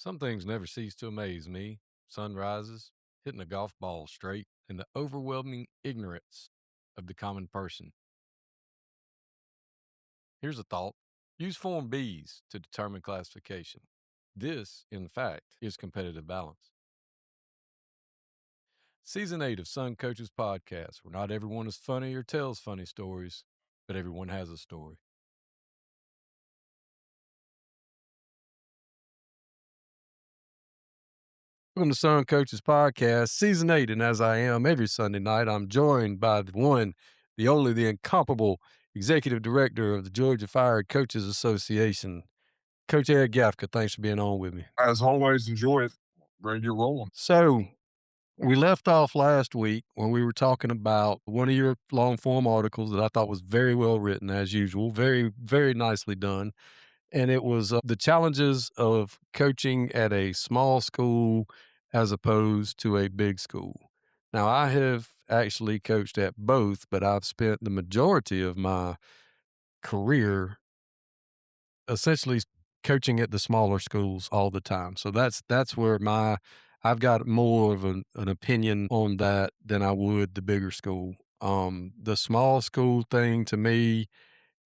Some things never cease to amaze me: sunrises, hitting a golf ball straight, and the overwhelming ignorance of the common person. Here's a thought: use Form Bs to determine classification. This, in fact, is competitive balance. Season 8 of Sun Coaches Podcast, where not everyone is funny or tells funny stories, but everyone has a story. Welcome to Sun Coaches Podcast, Season 8. And as I am every Sunday night, I'm joined by the one, the only, the incomparable Executive Director of the Georgia Fire Coaches Association, Coach Ed Gaffca. Thanks for being on with me. As always, enjoy it. Ready to get rolling. So, we left off last week when we were talking about one of your long form articles that I thought was very well written, as usual, very, very nicely done. And it was the challenges of coaching at a small school as opposed to a big school. Now, I have actually coached at both, but I've spent the majority of my career essentially coaching at the smaller schools all the time. So that's where I've got more of an opinion on that than I would the bigger school. The small school thing to me,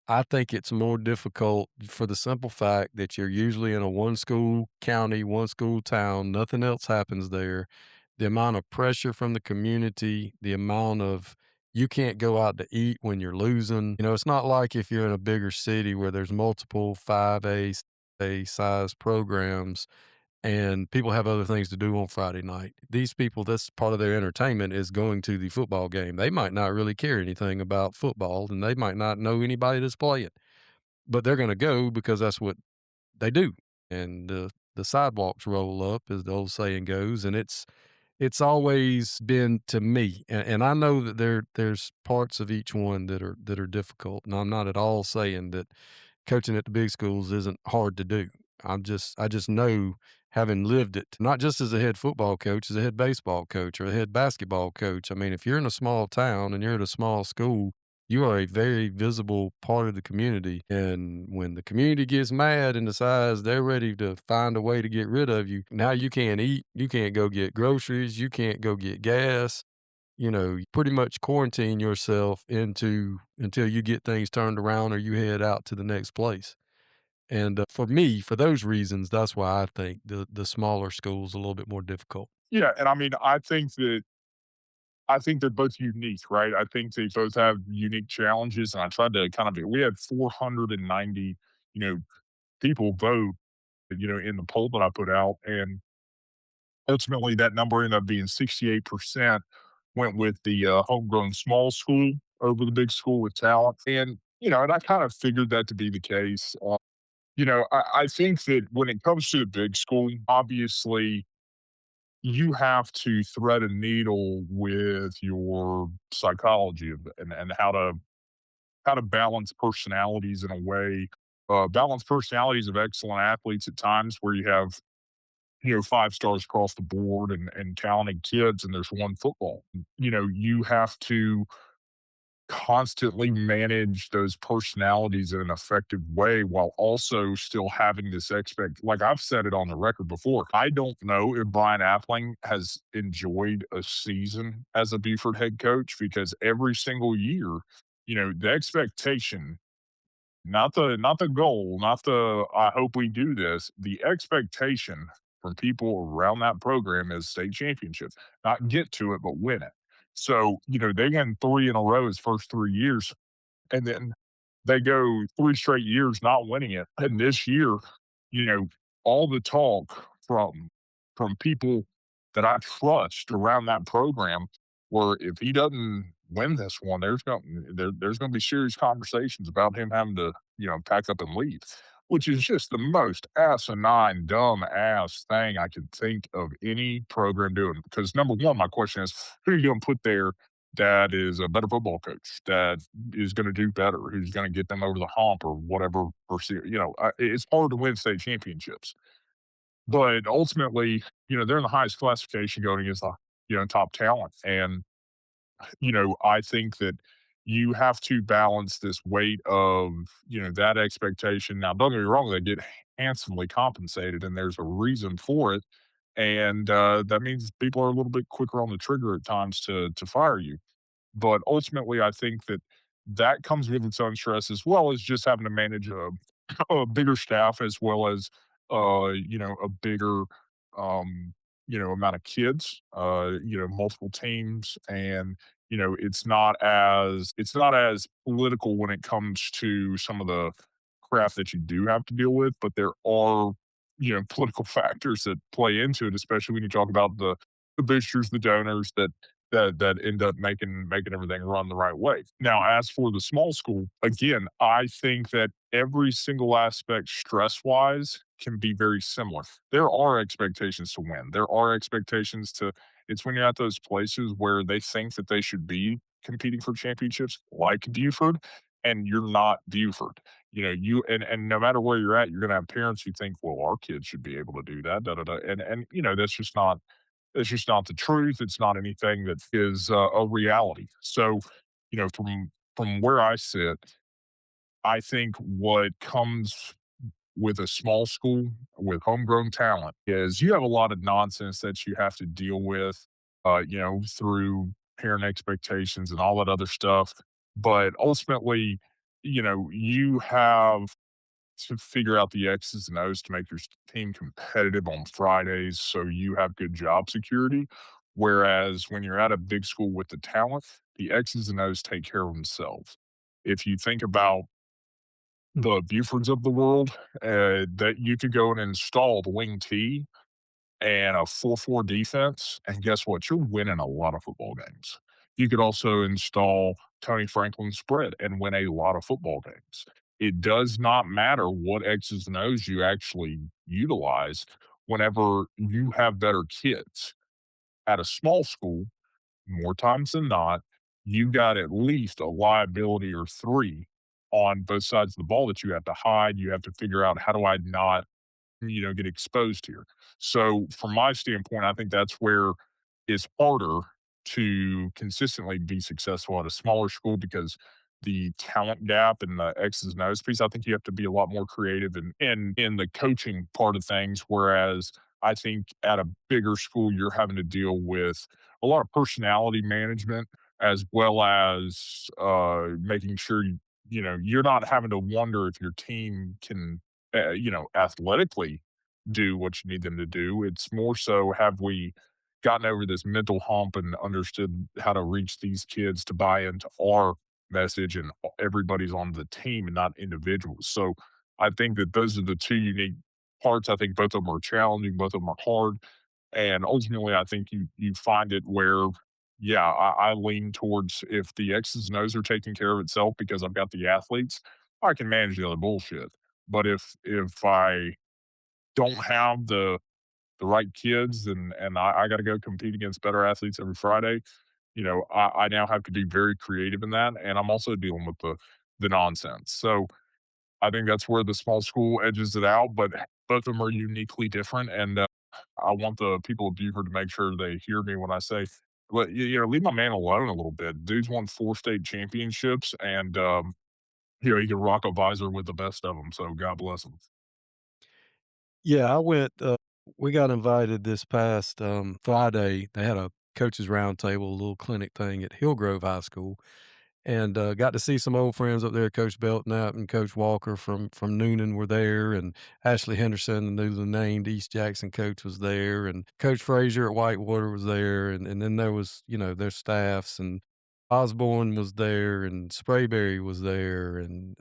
I think it's more difficult for the simple fact that you're usually in a one school county, one school town, nothing else happens there. The amount of pressure from the community, the amount of you can't go out to eat when you're losing. It's not like if you're in a bigger city where there's multiple 5A, A size programs and people have other things to do on Friday night. These people, that's part of their entertainment is going to the football game. They might not really care anything about football and they might not know anybody that's playing, but they're going to go because that's what they do. And the sidewalks roll up, as the old saying goes. And it's always been to me, and I know that there's parts of each one that are difficult, and I'm not at all saying that coaching at the big schools isn't hard to do. I just know, having lived it, not just as a head football coach, as a head baseball coach or a head basketball coach. I mean, if you're in a small town and you're at a small school, you are a very visible part of the community. And when the community gets mad and decides they're ready to find a way to get rid of you, now you can't eat, you can't go get groceries, you can't go get gas. You pretty much quarantine yourself into until you get things turned around or you head out to the next place. And for me, for those reasons, that's why I think the smaller schools a little bit more difficult. Yeah, and I mean, I think they're both unique, right? I think they both have unique challenges, and I tried to kind of we had 490, you know, people vote, in the poll that I put out, and ultimately that number ended up being 68% went with the homegrown small school over the big school with talent, and I kind of figured that to be the case. I think that when it comes to the big school, obviously you have to thread a needle with your psychology and how to balance personalities in a way, balance personalities of excellent athletes at times where you have five stars across the board and talented kids, and there's one football. You have to constantly manage those personalities in an effective way while also still having this like I've said it on the record before. I don't know if Brian Appling has enjoyed a season as a Buford head coach because every single year, the expectation, not the goal, not the I hope we do this, the expectation from people around that program is state championships, not get to it, but win it. So, they win three in a row his first 3 years, and then they go 3 straight years not winning it. And this year, you know, all the talk from people that I trust around that program were if he doesn't win this one, there's gonna be serious conversations about him having to, pack up and leave, which is just the most asinine, dumb ass thing I can think of any program doing. Because number one, my question is, who are you gonna put there that is a better football coach, that is going to do better, who's going to get them over the hump or whatever. It's hard to win state championships, but ultimately, they're in the highest classification going against the top talent, and I think that. you have to balance this weight of, that expectation. Now, don't get me wrong, they get handsomely compensated, and there's a reason for it, and, that means people are a little bit quicker on the trigger at times to fire you. But ultimately, I think that that comes with its own stress as well as just having to manage a bigger staff as well as, a bigger, amount of kids, multiple teams. And, it's not as political when it comes to some of the craft that you do have to deal with, but there are, political factors that play into it, especially when you talk about the boosters, the donors that end up making everything run the right way. Now, as for the small school, again, I think that every single aspect stress wise can be very similar. There are expectations to win. There are expectations to it's when you're at those places where they think that they should be competing for championships like Buford and you're not Buford. And no matter where you're at, you're gonna have parents who think, well, our kids should be able to do that, da da da. And that's just not the truth. It's not anything that is a reality. So, from where I sit, I think what comes with a small school with homegrown talent is you have a lot of nonsense that you have to deal with, through parent expectations and all that other stuff. But ultimately, you have to figure out the X's and O's to make your team competitive on Fridays so you have good job security. Whereas when you're at a big school with the talent, the X's and O's take care of themselves. If you think about the Bufords of the world, that you could go and install the wing T and a 4-4 defense, and guess what? You're winning a lot of football games. You could also install Tony Franklin's spread and win a lot of football games. It does not matter what X's and O's you actually utilize whenever you have better kids. At a small school, more times than not, you got at least a liability or 3 on both sides of the ball that you have to hide. You have to figure out, how do I not get exposed here. So from my standpoint, I think that's where it's harder to consistently be successful at a smaller school because the talent gap and the X's and O's piece, I think you have to be a lot more creative in the coaching part of things. Whereas I think at a bigger school, you're having to deal with a lot of personality management as well as making sure you're not having to wonder if your team can athletically do what you need them to do. It's more so, have we gotten over this mental hump and understood how to reach these kids to buy into our message, and everybody's on the team and not individuals. So I think that those are the two unique parts. I think both of them are challenging, both of them are hard. And ultimately, I think you find it where, yeah, I lean towards, if the X's and O's are taking care of itself because I've got the athletes, I can manage the other bullshit. But if I don't have the right kids and I got to go compete against better athletes every Friday, I now have to be very creative in that, and I'm also dealing with the nonsense. So I think that's where the small school edges it out, but both of them are uniquely different. And I want the people of Beaufort to make sure they hear me when I say, leave my man alone a little bit. Dude's won 4 state championships, and he can rock a visor with the best of them. So God bless him. Yeah, we got invited this past, Friday. They had a coaches roundtable, a little clinic thing at Hillgrove High School, and, got to see some old friends up there. Coach Belknap and Coach Walker from Noonan were there, and Ashley Henderson, the newly named East Jackson coach, was there, and Coach Frazier at Whitewater was there, and then there was, their staffs, and Osborne was there, and Sprayberry was there, and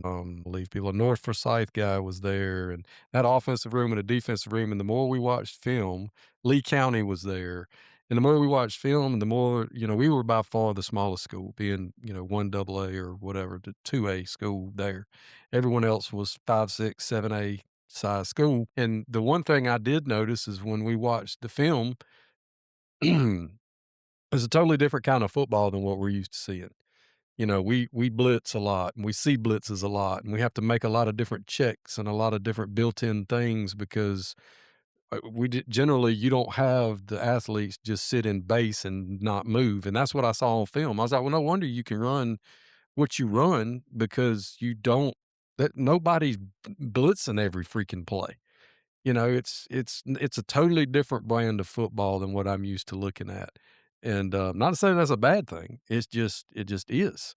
I believe people, a North Forsyth guy was there, and that offensive room and a defensive room, and the more we watched film, Lee County was there, and the more we watched film, the more, we were by far the smallest school, being, 1 AA or whatever, the 2A school there. Everyone else was 5, 6, 7A size school. And the one thing I did notice is when we watched the film, it's a totally different kind of football than what we're used to seeing. We blitz a lot and we see blitzes a lot, and we have to make a lot of different checks and a lot of different built-in things because generally, you don't have the athletes just sit in base and not move, and that's what I saw on film. I was like, "Well, no wonder you can run what you run because you don't that nobody's blitzing every freaking play." You know, it's a totally different brand of football than what I'm used to looking at, and, not to say that's a bad thing, it just is.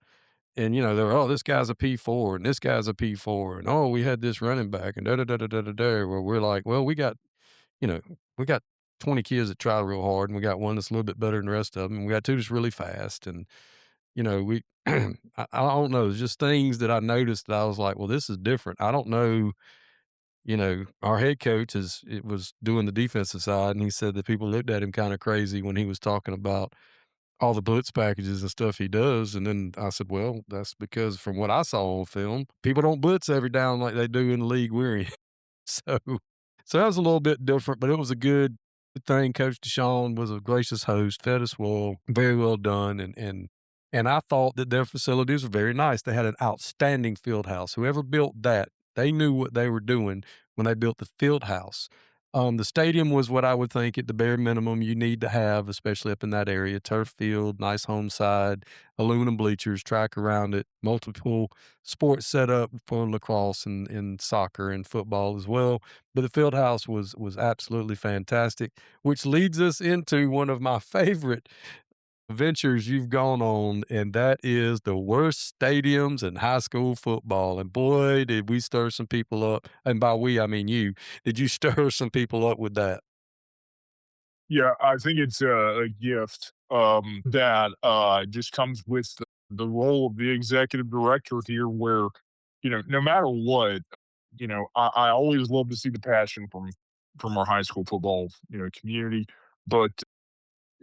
And, you know, they're, "Oh, this guy's a P4 and this guy's a P4, and, oh, we had this running back and da da da da da da da," where we're like, "Well, you know, we got 20 kids that try real hard, and we got one that's a little bit better than the rest of them, and we got 2 that's really fast," and, you know, we I don't know, it's just things that I noticed that I was like, "Well, this is different." I don't know, you know, our head coach was doing the defensive side, and he said that people looked at him kinda crazy when he was talking about all the blitz packages and stuff he does, and then I said, "Well, that's because from what I saw on film, people don't blitz every down like they do in the league we're in." So so that was a little bit different, but it was a good thing. Coach Deshaun was a gracious host, fed us well, very well done, and I thought that their facilities were very nice. They had an outstanding field house. Whoever built that, they knew what they were doing when they built the field house. The stadium was what I would think at the bare minimum you need to have, especially up in that area. Turf field, nice home side, aluminum bleachers, track around it, multiple sports set up for lacrosse and soccer and football as well. But the field house was absolutely fantastic, which leads us into one of my favorite ventures you've gone on, and that is the worst stadiums in high school football. And boy, did we stir some people up. And by we, I mean you. Did you stir some people up with that? Yeah, I think it's a gift, that, just comes with the role of the executive director here where, no matter what, I always love to see the passion from our high school football, community, but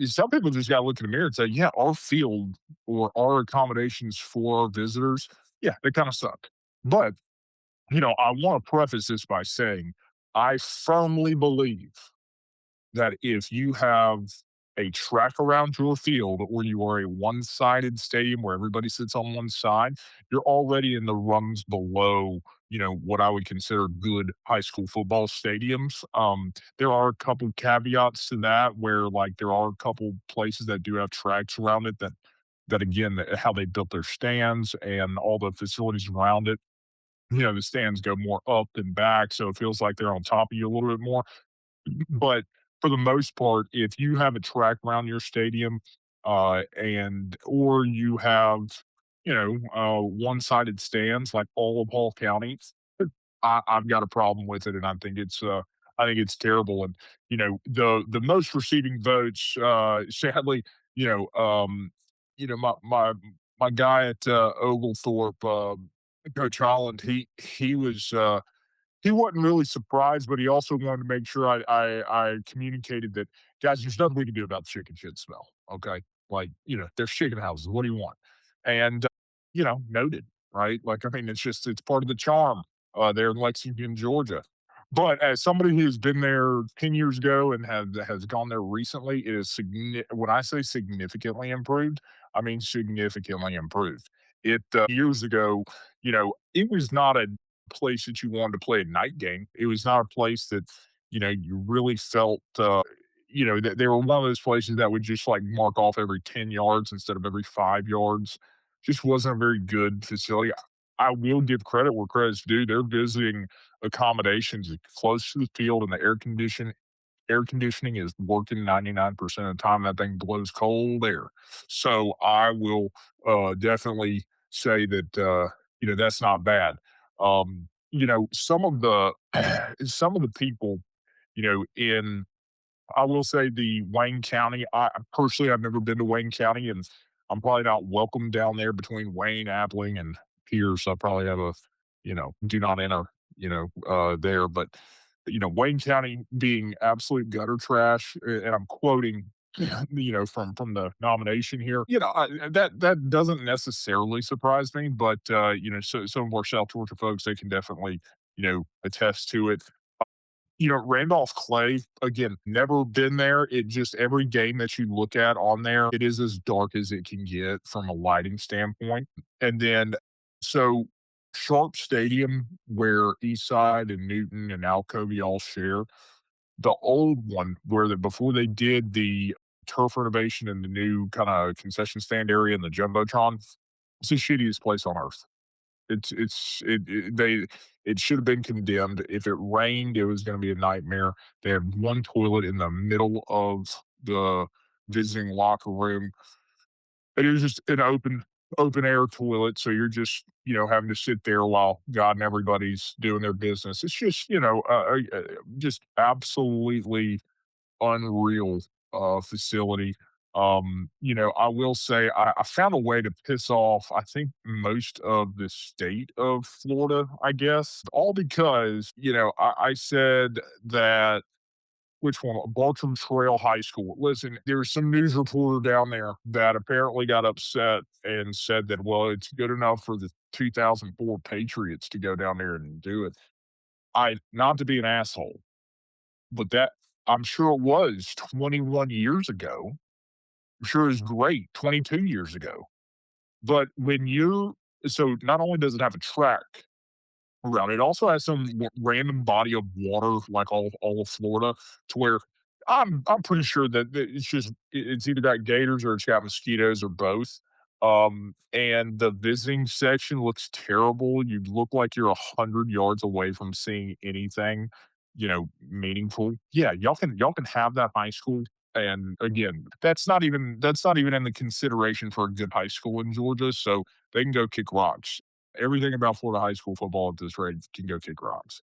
some people just gotta look in the mirror and say, "Yeah, our field or our accommodations for our visitors, yeah, they kinda suck." But, I wanna preface this by saying, I firmly believe that if you have a track around your field or you are a one-sided stadium where everybody sits on one side, you're already in the rungs below, what I would consider good high school football stadiums. There are a couple caveats to that where like there are a couple places that do have tracks around it that again how they built their stands and all the facilities around it. The stands go more up than back, so it feels like they're on top of you a little bit more. But for the most part, if you have a track around your stadium, and or you have, one-sided stands like all of Hall County, I've got a problem with it, and I think it's terrible. And the most receiving votes, sadly, you know, um, my guy at Oglethorpe, Coach Holland, he wasn't really surprised, but he also wanted to make sure I communicated that, "Guys, there's nothing we can do about the chicken shit smell, okay? Like, there's chicken houses, what do you want?" And, noted, right? Like, I mean, it's part of the charm, there in Lexington, Georgia. But as somebody who's been there 10 years ago and has gone there recently, it is when I say significantly improved, I mean significantly improved. Years ago, it was not a place that you wanted to play a night game. It was not a place that, you really felt, that they were one of those places that would just like mark off every 10 yards instead of every 5 yards. Just wasn't a very good facility. I will give credit where credit's due. They're visiting accommodations close to the field and the air conditioning is working 99% of the time. That thing blows cold air. So I will definitely say that that's not bad. Some of the some of the people, in I will say the Wayne County. Personally, I've never been to Wayne County, and I'm probably not welcome down there between Wayne, Appling, and Pierce. I probably have a, do not enter, there. But Wayne County being absolute gutter trash, and I'm quoting, from the nomination here. That doesn't necessarily surprise me, but so some of our South Georgia folks they can definitely attest to it. Randolph Clay, again, never been there. It just every game that you look at on there, it is as dark as it can get from a lighting standpoint. And then, so Sharp Stadium, where Eastside and Newton and Alcovey all share, The old one where before they did the turf renovation and the new kinda concession stand area and the jumbotron, it's the shittiest place on earth. It should have been condemned. If it rained, it was gonna be a nightmare. They had 1 toilet in the middle of the visiting locker room. It is just an open air toilet, so you're just, having to sit there while God and everybody's doing their business. It's just, just absolutely unreal, facility. I will say I found a way to piss off, I think, most of the state of Florida, I guess, all because, I said that which one? Bartram Trail High School. Listen, there was some news reporter down there that apparently got upset and said that, well, it's good enough for the 2004 Patriots to go down there and do it. Not to be an asshole, but I'm sure it was 21 years ago. I'm sure it was great 22 years ago. But so not only does it have a track around. It also has some random body of water, like all of Florida, to where I'm pretty sure that it's either got gators or it's got mosquitoes or both. And the visiting section looks terrible. You look like you're 100 yards away from seeing anything, meaningful. Yeah, y'all can have that high school. And again, that's not even in the consideration for a good high school in Georgia. So they can go kick rocks. Everything about Florida high school football at this rate can go kick rocks.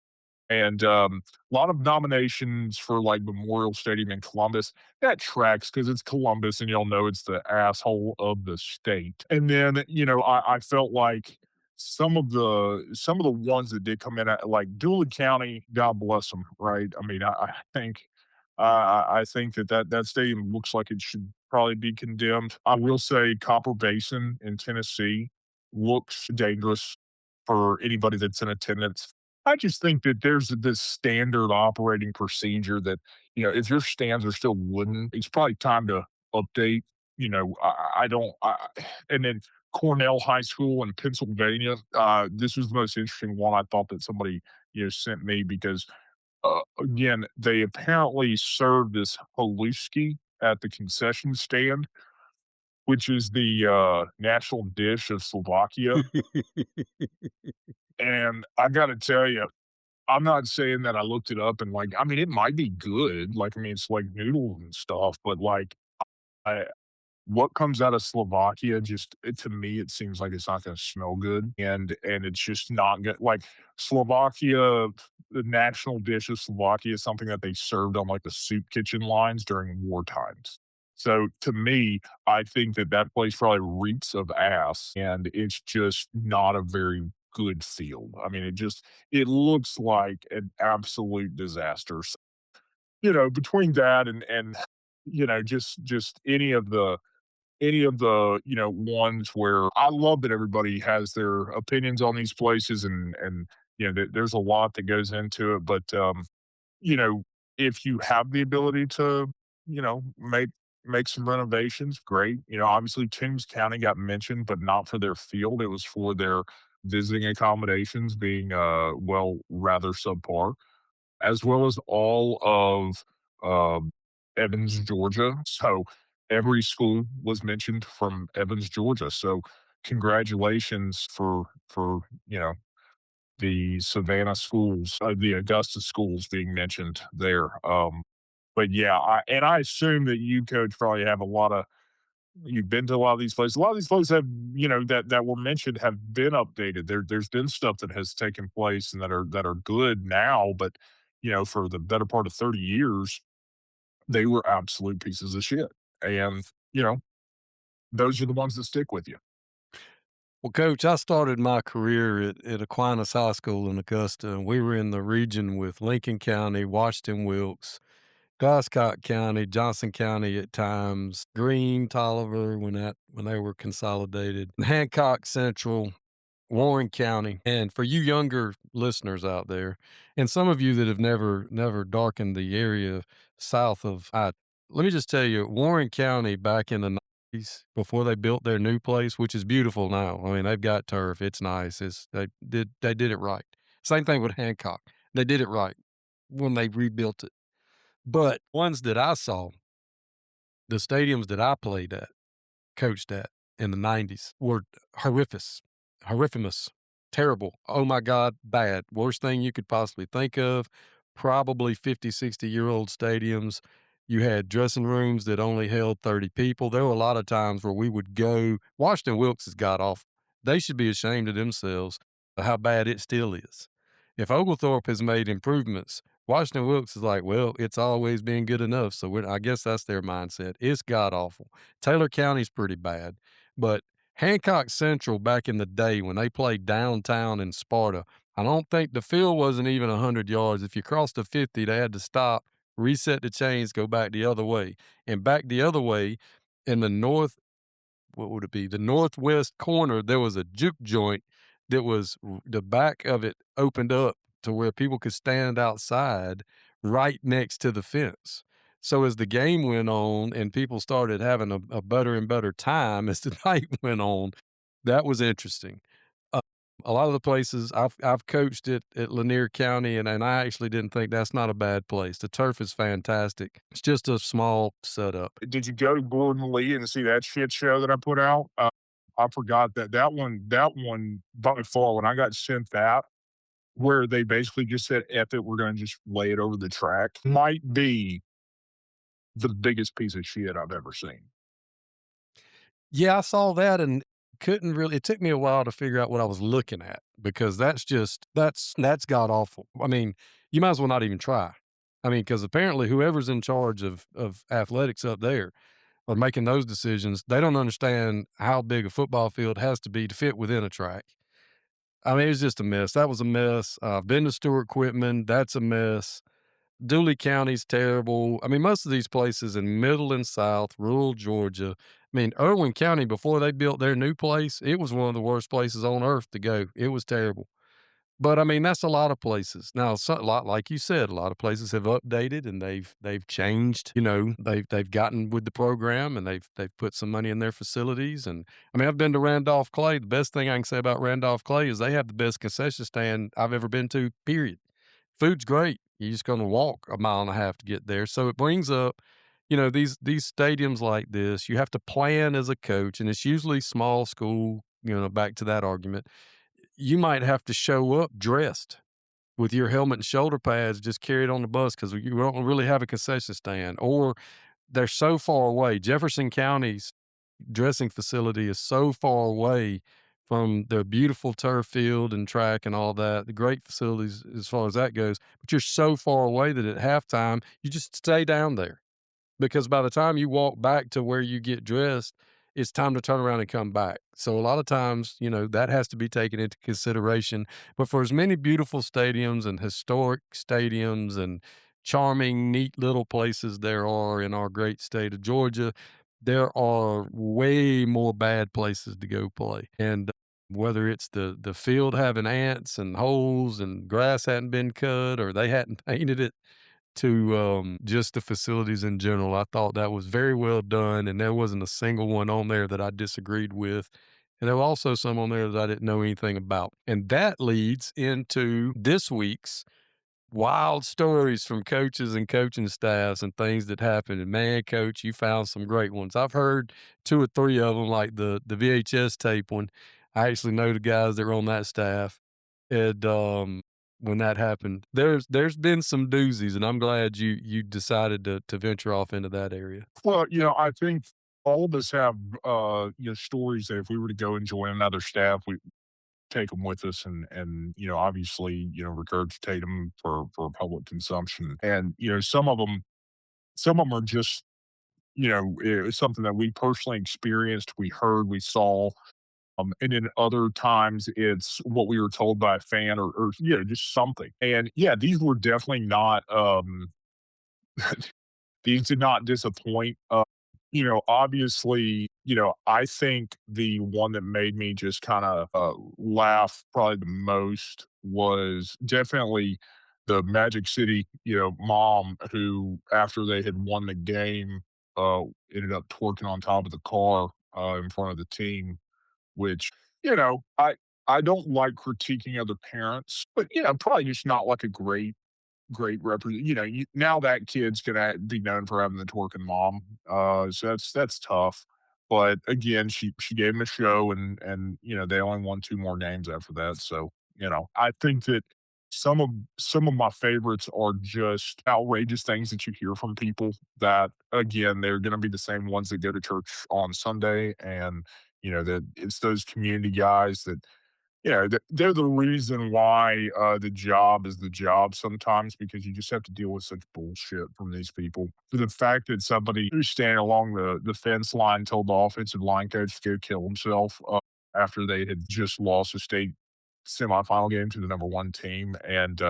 And a lot of nominations for like Memorial Stadium in Columbus. That tracks because it's Columbus, and y'all know it's the asshole of the state. And then I felt like some of the ones that did come in at like Dooley County, God bless them, right? I mean, I think that stadium looks like it should probably be condemned. I will say Copper Basin in Tennessee looks dangerous for anybody that's in attendance. I just think that there's this standard operating procedure that, if your stands are still wooden, it's probably time to update. I don't, and then Cornell High School in Pennsylvania. This was the most interesting one I thought that somebody, sent me because again, they apparently serve this haluski at the concession stand, which is the, national dish of Slovakia, and I gotta tell you, I'm not saying that I looked it up and, like, I mean, it might be good, like, I mean, it's like noodles and stuff, but, like, I what comes out of Slovakia to me, it seems like it's not gonna smell good, and it's just not good. Like, Slovakia, the national dish of Slovakia is something that they served on, like, the soup kitchen lines during war times. So, to me, I think that that place probably reeks of ass, and it's just not a very good field. I mean, it looks like an absolute disaster. So, between that and, just any of the ones where I love that everybody has their opinions on these places and there's a lot that goes into it, but you know if you have the ability to make some renovations, great. Obviously Toombs County got mentioned, but not for their field. It was for their visiting accommodations being rather subpar, as well as all of Evans, Georgia. So every school was mentioned from Evans, Georgia. So congratulations for the Savannah schools, the Augusta schools being mentioned there. But yeah, I assume that you, coach, probably have a lot of you've been to a lot of these places. A lot of these places have, that were mentioned have been updated. There's been stuff that has taken place and that are good now, but for the better part of 30 years, they were absolute pieces of shit. And, those are the ones that stick with you. Well, coach, I started my career at Aquinas High School in Augusta, and we were in the region with Lincoln County, Washington Wilkes, Goscott County, Johnson County at times, Greene, Tolliver when they were consolidated, Hancock Central, Warren County. And for you younger listeners out there, and some of you that have never darkened the area south of let me just tell you, Warren County back in the 90s, before they built their new place, which is beautiful now. I mean, they've got turf. It's nice. They did it right. Same thing with Hancock. They did it right when they rebuilt it. But ones that I saw, the stadiums that I played at, coached at in the '90s were horrifimous, terrible. Oh my god, bad. Worst thing you could possibly think of. Probably 50, 60-year-old stadiums. You had dressing rooms that only held 30 people. There were a lot of times where we would go. Washington Wilkes has got off. They should be ashamed of themselves for how bad it still is. If Oglethorpe has made improvements, Washington Wilkes is like, well, it's always been good enough. So I guess that's their mindset. It's god awful. Taylor County's pretty bad, but Hancock Central back in the day when they played downtown in Sparta, I don't think the field wasn't even 100 yards. If you crossed the 50, they had to stop, reset the chains, go back the other way. And back the other way in the north, what would it be? The northwest corner, there was a juke joint that was the back of it opened up to where people could stand outside right next to the fence. So as the game went on and people started having a better and better time as the night went on, that was interesting. Uh, a lot of the places I've coached at Lanier County, and I actually didn't think that's not a bad place. The turf is fantastic. It's just a small setup. Did you go to Gordon Lee and see that shit show that I put out? I forgot that one by far when I got sent that, where they basically just said, "F it, we're gonna just lay it over the track," might be the biggest piece of shit I've ever seen. Yeah, I saw that and couldn't really it took me a while to figure out what I was looking at because that's god awful. I mean, you might as well not even try. I mean, because apparently whoever's in charge of athletics up there or making those decisions, they don't understand how big a football field has to be to fit within a track. I mean, it was just a mess. That was a mess. I've been to Stewart Quitman. That's a mess. Dooley County's terrible. I mean, most of these places in middle and south, rural Georgia. I mean, Irwin County, before they built their new place, it was one of the worst places on earth to go. It was terrible. But I mean, that's a lot of places. Now, a lot like you said, a lot of places have updated and they've changed. You know, they've gotten with the program and they've put some money in their facilities. And I mean, I've been to Randolph Clay. The best thing I can say about Randolph Clay is they have the best concession stand I've ever been to. Period. Food's great. You're just gonna walk a mile and a half to get there. So it brings up, these stadiums like this, you have to plan as a coach, and it's usually small school, back to that argument. You might have to show up dressed with your helmet and shoulder pads, just carry it on the bus because you don't really have a concession stand, or they're so far away. Jefferson County's dressing facility is so far away from the beautiful turf field and track and all that, the great facilities as far as that goes, but you're so far away that at halftime, you just stay down there because by the time you walk back to where you get dressed, it's time to turn around and come back. So a lot of times, that has to be taken into consideration. But for as many beautiful stadiums and historic stadiums and charming, neat little places there are in our great state of Georgia, there are way more bad places to go play. And whether it's the field having ants and holes and grass hadn't been cut or they hadn't painted it to, just the facilities in general. I thought that was very well done, and there wasn't a single one on there that I disagreed with. And there were also some on there that I didn't know anything about. And that leads into this week's wild stories from coaches and coaching staffs and things that happened. And man, coach, you found some great ones. I've heard 2 or 3 of them, like the VHS tape one. I actually know the guys that were on that staff. And, when that happened, there's been some doozies, and I'm glad you decided to venture off into that area. Well, I think all of us have, stories that if we were to go and join another staff, we take them with us and obviously, regurgitate them for public consumption. And, some of them are just, something that we personally experienced, we heard, we saw. And then other times it's what we were told by a fan or just something. And yeah, these were definitely not, these did not disappoint. Obviously, I think the one that made me just kind of laugh probably the most was definitely the Magic City, mom who, after they had won the game, ended up twerking on top of the car in front of the team, which, I don't like critiquing other parents, but, probably just not like a great now that kid's gonna be known for having the twerking mom, so that's tough, but again, she gave him a show and, they only won 2 more games after that, so, I think that some of my favorites are just outrageous things that you hear from people that, again, they're gonna be the same ones that go to church on Sunday, and, that it's those community guys that they're the reason why, the job is the job sometimes because you just have to deal with such bullshit from these people. For the fact that somebody who's standing along the fence line told the offensive line coach to go kill himself, after they had just lost a state semifinal game to the number 1 team, and,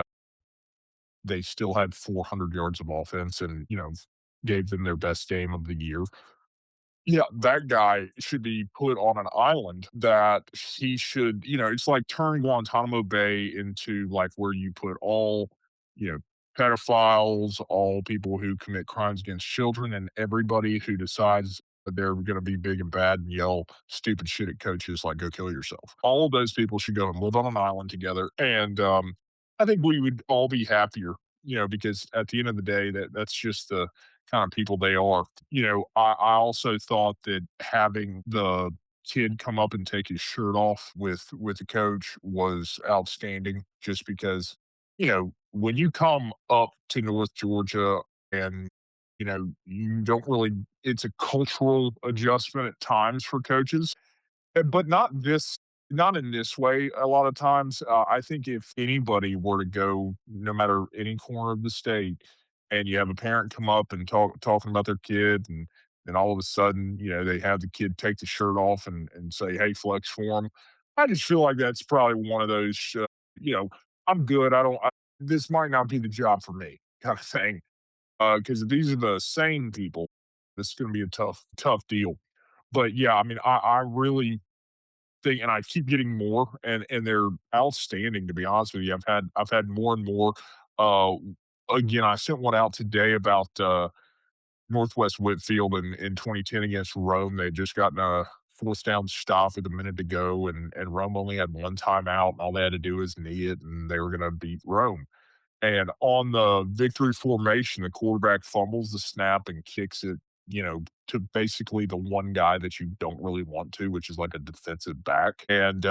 they still had 400 yards of offense and, gave them their best game of the year. Yeah, that guy should be put on an island that he should it's like turning Guantanamo Bay into, like, where you put all, you know, pedophiles, all people who commit crimes against children, and everybody who decides that they're gonna be big and bad and yell stupid shit at coaches like, "Go kill yourself." All of those people should go and live on an island together, and, I think we would all be happier, because at the end of the day, that's just the kind of people they are. I also thought that having the kid come up and take his shirt off with the coach was outstanding just because, when you come up to North Georgia and, you don't really it's a cultural adjustment at times for coaches, but not in this way a lot of times. I think if anybody were to go, no matter any corner of the state, and you have a parent come up and talking about their kid, and then all of a sudden, they have the kid take the shirt off and say, "Hey, flex for him." I just feel like that's probably one of those, you know, "I'm good, this might not be the job for me," kinda thing. Because if these are the sane people, this is gonna be a tough deal. But, yeah, I mean, I really thing, and I keep getting more, and they're outstanding, to be honest with you. I've had more and more. Uh, Again, I sent one out today about, Northwest Whitfield in 2010 against Rome. They had just gotten a 4th down stop with a minute to go, and Rome only had 1 timeout, and all they had to do was knee it, and they were gonna beat Rome. And on the victory formation, the quarterback fumbles the snap and kicks it, to basically the one guy that you don't really want to, which is like a defensive back. And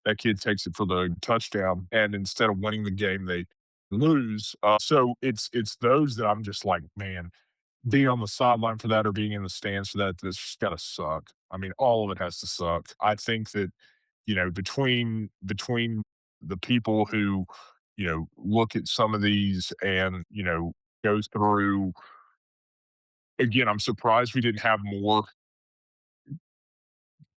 that kid takes it for the touchdown. And instead of winning the game, they lose. So it's those that I'm just like, man, being on the sideline for that or being in the stands for that, that's just gotta suck. I mean, all of it has to suck. I think that, between the people who, look at some of these and, goes through again, I'm surprised we didn't have more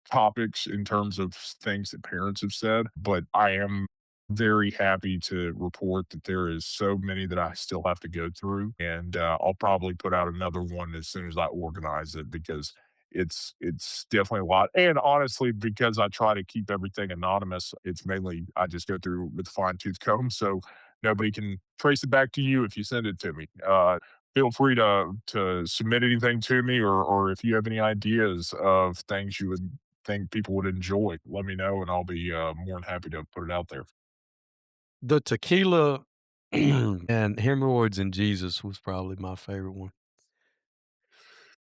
topics in terms of things that parents have said, but I am very happy to report that there is so many that I still have to go through, and I'll probably put out another one as soon as I organize it because it's definitely a lot. And honestly, because I try to keep everything anonymous, it's mainly I just go through with a fine tooth comb, so nobody can trace it back to you if you send it to me. Feel free to submit anything to me, or if you have any ideas of things you would think people would enjoy, let me know, and I'll be, more than happy to put it out there. The tequila and hemorrhoids and Jesus was probably my favorite one.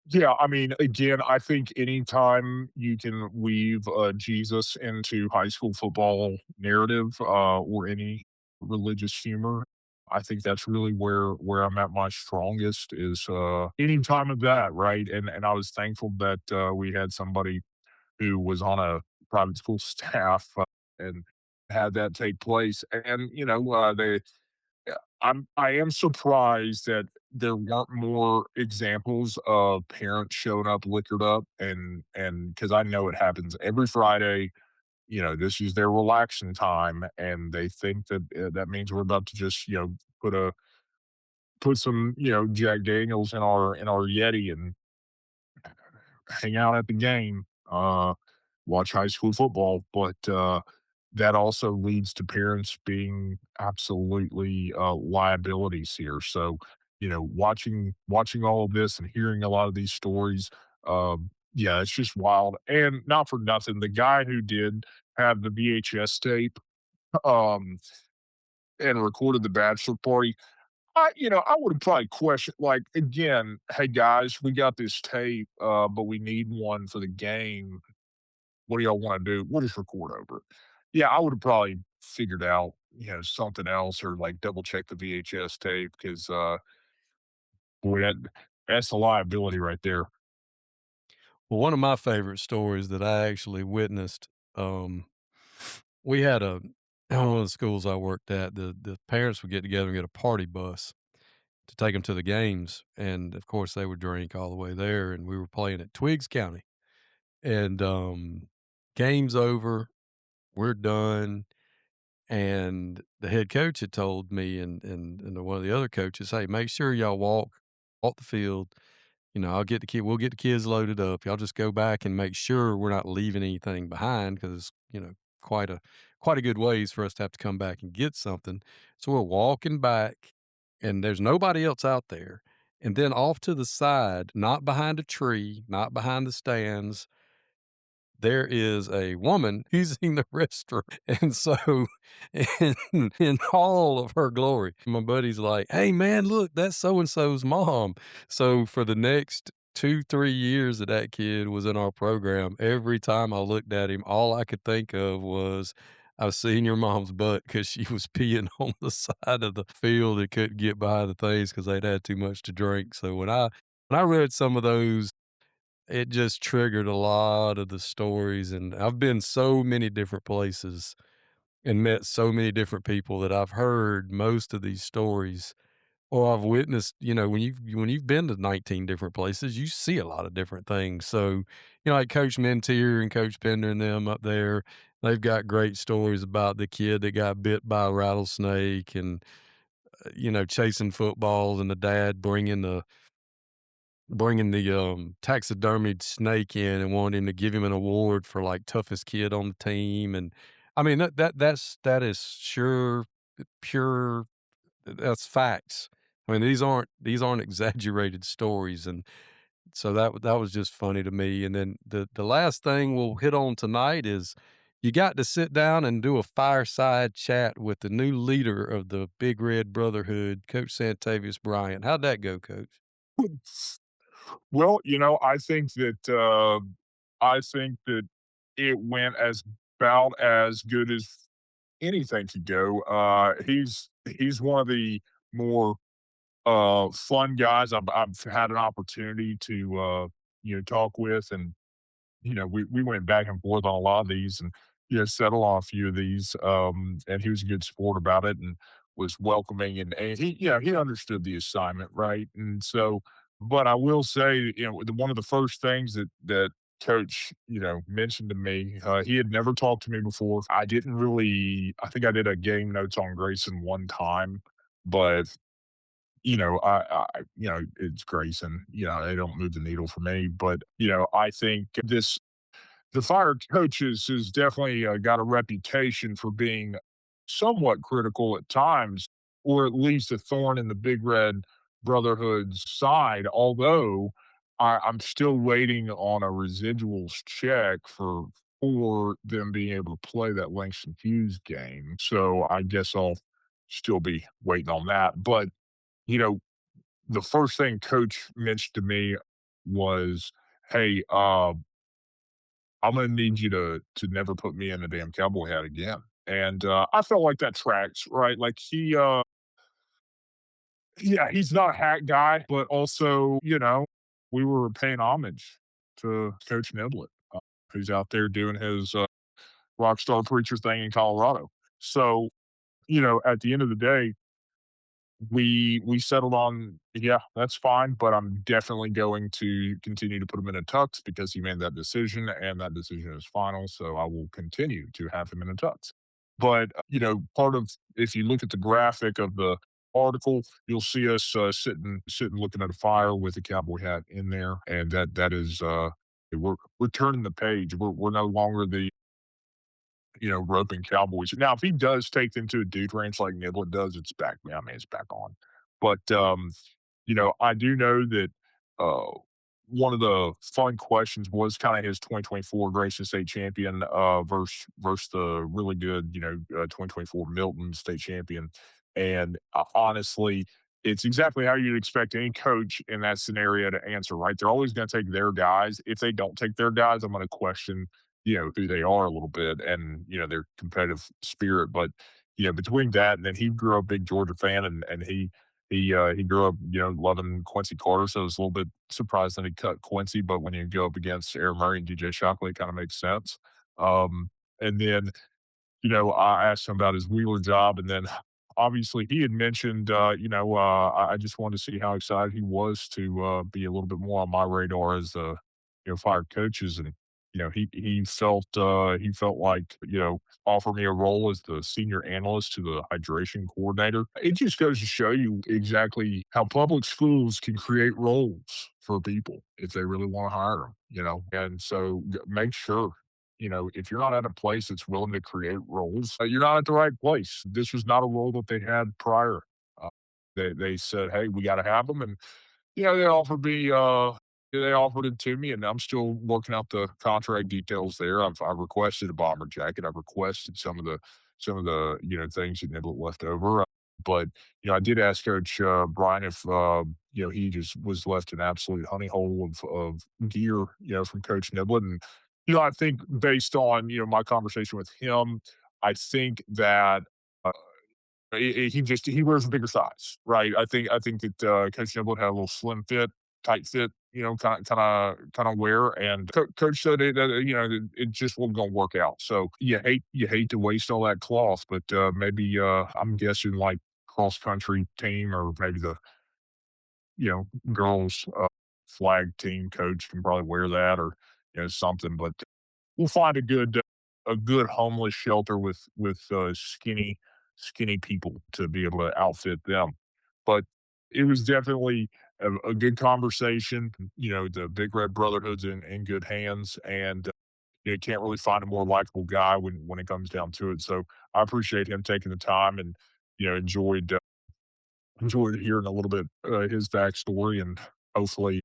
Yeah, I mean, again, I think anytime you can weave, Jesus into high school football narrative, or any religious humor, I think that's really where I'm at my strongest is, any time of that, right? And I was thankful that, we had somebody who was on a private school staff, and had that take place, and, I am surprised that there weren't more examples of parents showing up liquored up and because I know it happens every Friday, this is their relaxing time, and they think that, that means we're about to just, put a put some, Jack Daniels in our Yeti and hang out at the game, watch high school football, but, that also leads to parents being absolutely, liabilities here, so, watching all of this and hearing a lot of these stories, yeah, it's just wild, and not for nothing, the guy who did have the VHS tape, um, and recorded the bachelor party, I would have probably questioned, like, again, "Hey, guys, we got this tape, but we need one for the game. What do y'all wanna do? We'll just record over it." Yeah, I would have probably figured out, something else or, like, double check the VHS tape 'cause, boy, that's a liability right there. Well, one of my favorite stories that I actually witnessed, um, we had one of the schools I worked at, the parents would get together and get a party bus to take them to the games, and, of course, they would drink all the way there, and we were playing at Twiggs County, and, game's over, we're done, and the head coach had told me and one of the other coaches, "Hey, make sure y'all walk the field. We'll get the kids loaded up. Y'all just go back and make sure we're not leaving anything behind because it's, quite a good ways for us to have to come back and get something." So we're walking back and there's nobody else out there. And then off to the side, not behind a tree, not behind the stands, there is a woman using the restroom. And so, in all of her glory, my buddy's like, "Hey, man, look, that's so and so's mom." So, for the next 2, 3 years that that kid was in our program, every time I looked at him, all I could think of was, "I've seen your mom's butt because she was peeing on the side of the field and couldn't get by the things because 'cause they'd had too much to drink." So, when I read some of those, it just triggered a lot of the stories, and I've been so many different places and met so many different people that I've heard most of these stories, or I've witnessed, when you've been to 19 different places, you see a lot of different things. So, like Coach Mentier and Coach Pender and them up there, they've got great stories about the kid that got bit by a rattlesnake and, chasing footballs and the dad bringing the taxidermied snake in and wanting to give him an award for, like, toughest kid on the team, and, I mean, that is sure pure that's facts. I mean, these aren't exaggerated stories, and so that was just funny to me, and then the last thing we'll hit on tonight is you got to sit down and do a fireside chat with the new leader of the Big Red Brotherhood, Coach Santavius Bryant. How'd that go, coach? Well, I think that it went as about as good as anything could go. He's one of the more fun guys I've had an opportunity to talk with, and we went back and forth on a lot of these and, settled on a few of these. And he was a good sport about it and was welcoming and he, he understood the assignment, right? And so, but I will say, one of the first things that coach, mentioned to me, he had never talked to me before. I think I did a game notes on Grayson one time, but it's Grayson, they don't move the needle for me, but, I think the fire coaches has definitely got a reputation for being somewhat critical at times, or at least a thorn in the Big Red Brotherhood's side. Although I'm still waiting on a residuals check for them being able to play that Langston Hughes game. So I guess I'll still be waiting on that. But you know, the first thing coach mentioned to me was, "Hey, I'm gonna need you to never put me in a damn cowboy hat again." And, I felt like that tracks, right? Like, yeah, he's not a hat guy, but also, we were paying homage to Coach Niblett, who's out there doing his, rock star preacher thing in Colorado. So, at the end of the day, we settled on, yeah, that's fine, but I'm definitely going to continue to put him in a tux because he made that decision, and that decision is final, so I will continue to have him in a tux. But, part of if you look at the graphic of the article, you'll see us, sitting looking at a fire with a cowboy hat in there, and that is, we're turning the page. We're no longer the roping Cowboys. Now, if he does take them to a dude ranch like Niblett does, it's back. I mean, it's back on. But I do know that uh, one of the fun questions was kind of his 2024 Grayson State champion versus the really good, 2024 Milton State champion. And honestly, it's exactly how you'd expect any coach in that scenario to answer, right? They're always going to take their guys. If they don't take their guys, I'm going to question, who they are a little bit and, their competitive spirit. But, between that and then he grew up a big Georgia fan and he grew up, loving Quincy Carter, so I was a little bit surprised that he cut Quincy, but when you go up against Aaron Murray and DJ Shockley, it kinda makes sense. And then I asked him about his Wheeler job, and then obviously he had mentioned, I just wanted to see how excited he was to be a little bit more on my radar as fired coaches, and he felt like offer me a role as the senior analyst to the hydration coordinator. It just goes to show you exactly how public schools can create roles for people if they really want to hire them. And so make sure if you're not at a place that's willing to create roles, you're not at the right place. This was not a role that they had prior. Uh, they said, "Hey, we got to have them," and they offered it to me, and I'm still working out the contract details there. I've requested a bomber jacket. I've requested some of the things that Niblett left over. But I did ask Coach Brian if he just was left an absolute honey hole of gear from Coach Niblett, and I think based on my conversation with him, I think that. Uh, he wears a bigger size, right? I think that Coach Niblett had a little slim fit, tight fit, kind of wear, and Coach said it just wasn't going to work out. So you hate to waste all that cloth, but maybe I'm guessing like cross country team or maybe the girls flag team coach can probably wear that or something, but we'll find a good homeless shelter with skinny people to be able to outfit them. But it was definitely a good conversation. The Big Red Brotherhood's in good hands, and you can't really find a more likable guy when it comes down to it. So I appreciate him taking the time and enjoyed hearing a little bit his backstory, and hopefully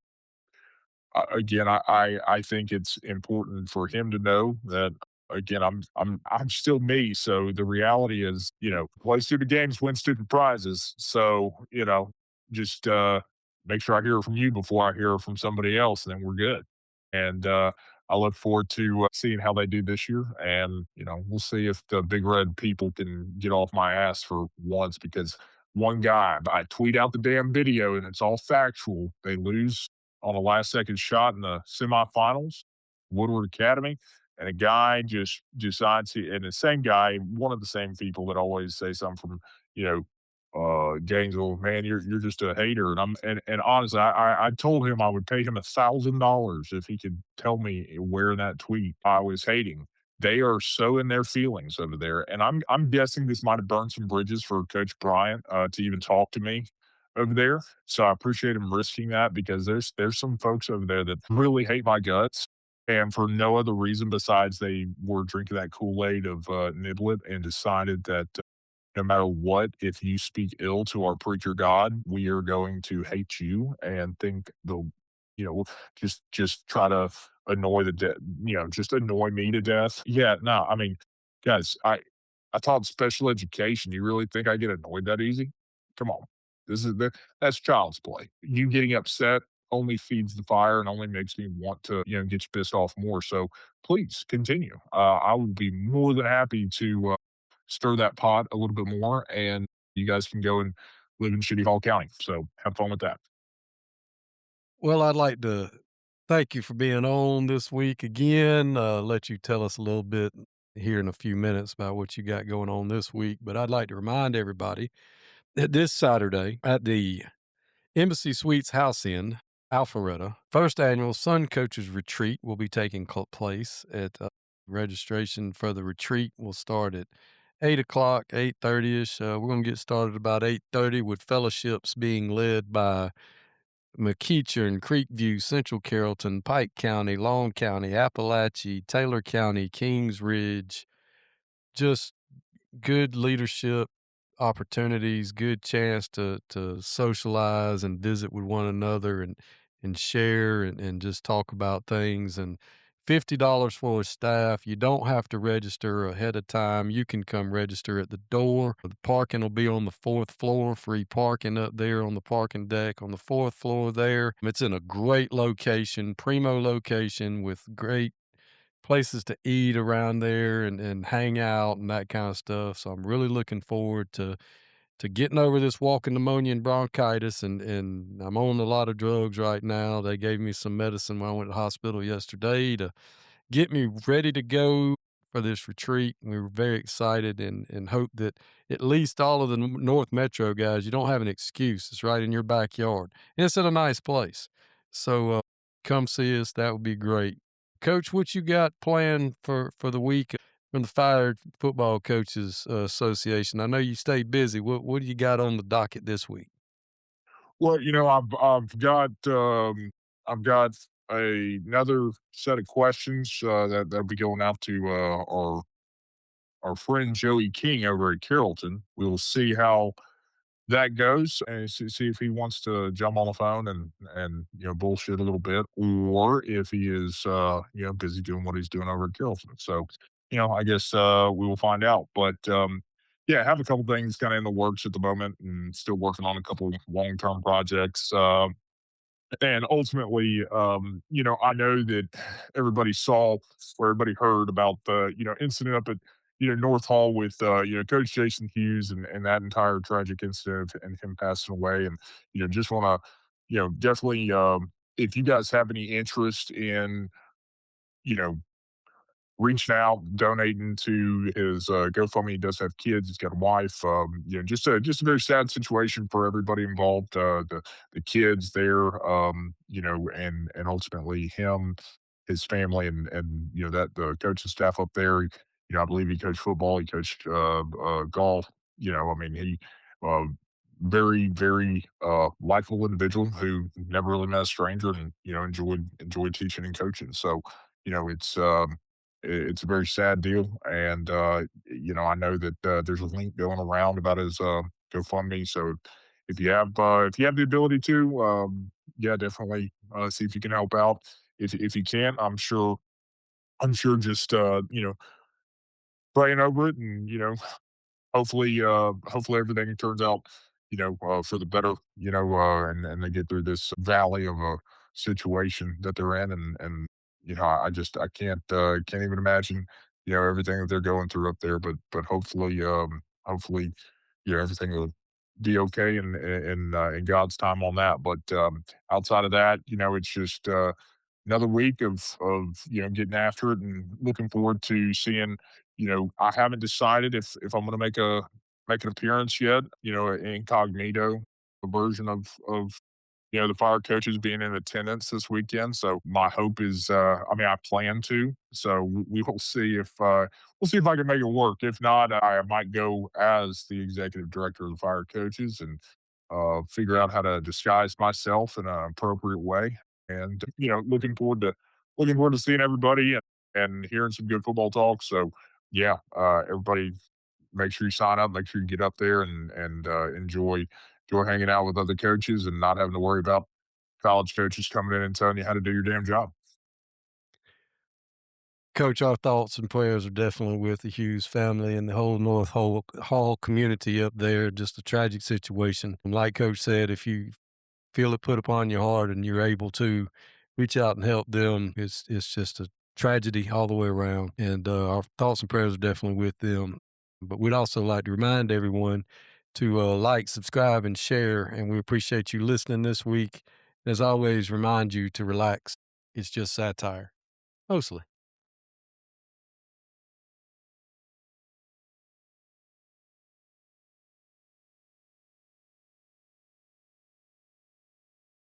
again, I think it's important for him to know that again, I'm still me. So the reality is, play stupid games, win stupid prizes. So, just make sure I hear from you before I hear from somebody else, and then we're good. And I look forward to seeing how they do this year. And, we'll see if the big red people can get off my ass for once because one guy, I tweet out the damn video and it's all factual. They lose on a last second shot in the semifinals, Woodward Academy, and a guy just decides and the same guy, one of the same people that always say something from, you Gainesville, man, you're just a hater. And honestly, I told him I would pay him $1,000 if he could tell me where in that tweet I was hating. They are so in their feelings over there, and I'm guessing this might have burned some bridges for Coach Bryant to even talk to me over there. So I appreciate him risking that because there's some folks over there that really hate my guts, and for no other reason besides they were drinking that Kool-Aid of Niblet and decided that no matter what, if you speak ill to our preacher God, we are going to hate you and think you know, just try to just annoy me to death. Yeah, no, I mean, guys, I taught special education. You really think I get annoyed that easy? Come on, that's child's play. You getting upset only feeds the fire and only makes me want to get you pissed off more. So please continue. I would be more than happy to stir that pot a little bit more, and you guys can go and live in Shitty Hall County. So have fun with that. Well, I'd like to thank you for being on this week again, let you tell us a little bit here in a few minutes about what you got going on this week, but I'd like to remind everybody that this Saturday at the Embassy Suites House Inn, Alpharetta, first annual Sun Coaches Retreat will be taking place at registration for the retreat will start at 8 o'clock, 8:30ish. We're going to get started about 8:30 with fellowships being led by McEachern, Creekview, Central Carrollton, Pike County, Long County, Appalachia, Taylor County, Kings Ridge. Just good leadership opportunities, good chance to socialize and visit with one another and and share and just talk about things. And $50 for a staff. You don't have to register ahead of time. You can come register at the door. The parking will be on the fourth floor, free parking up there on the parking deck on the fourth floor there. It's in a great location, primo location with great places to eat around there and hang out and that kind of stuff. So I'm really looking forward to getting over this walking pneumonia and bronchitis, and I'm on a lot of drugs right now. They gave me some medicine when I went to the hospital yesterday to get me ready to go for this retreat. We were very excited and hope that at least all of the North Metro guys, you don't have an excuse. It's right in your backyard. And it's in a nice place. So come see us. That would be great. Coach, what you got planned for the week from the Fired Football Coaches Association? I know you stay busy. What do you got on the docket this week? Well, I've got another set of questions that'll be going out to our friend Joey King over at Carrollton. We'll see how that goes and see if he wants to jump on the phone and bullshit a little bit, or if he is busy doing what he's doing over at Carrollton. So I guess we will find out. But yeah, I have a couple things kind of in the works at the moment, and still working on a couple long term projects. And ultimately, I know that everybody saw or everybody heard about the, incident up at, North Hall with, Coach Jason Hughes and that entire tragic incident and him passing away. And, just want to, definitely, if you guys have any interest in, you know, reaching out, donating to his GoFundMe. He does have kids. He's got a wife. Just a very sad situation for everybody involved. The kids there, and ultimately him, his family, and that the coaching staff up there. I believe he coached football. He coached golf. I mean, he uh, very very likable individual who never really met a stranger and enjoyed teaching and coaching. So it's it's a very sad deal, and, I know that, there's a link going around about his, GoFundMe, so if you have the ability to, yeah, definitely, see if you can help out. If you can't, I'm sure just, praying over it and, hopefully everything turns out, for the better, and they get through this valley of a situation that they're in, and I can't even imagine, everything that they're going through up there, but hopefully, everything will be okay in God's time on that. But outside of that, it's just another week of getting after it and looking forward to seeing. I haven't decided if I'm going to make an appearance yet. Incognito a version of the fire coaches being in attendance this weekend. So my hope is, I mean, I plan to. So we will see if I can make it work. If not, I might go as the executive director of the fire coaches and figure out how to disguise myself in an appropriate way. And looking forward to seeing everybody and hearing some good football talk. So yeah, everybody, make sure you sign up. Make sure you get up there and enjoy hanging out with other coaches and not having to worry about college coaches coming in and telling you how to do your damn job. Coach, our thoughts and prayers are definitely with the Hughes family and the whole Hall community up there. Just a tragic situation. And like Coach said, if you feel it put upon your heart and you're able to reach out and help them, it's just a tragedy all the way around. And our thoughts and prayers are definitely with them. But we'd also like to remind everyone to like, subscribe, and share. And we appreciate you listening this week. As always, remind you to relax. It's just satire, mostly.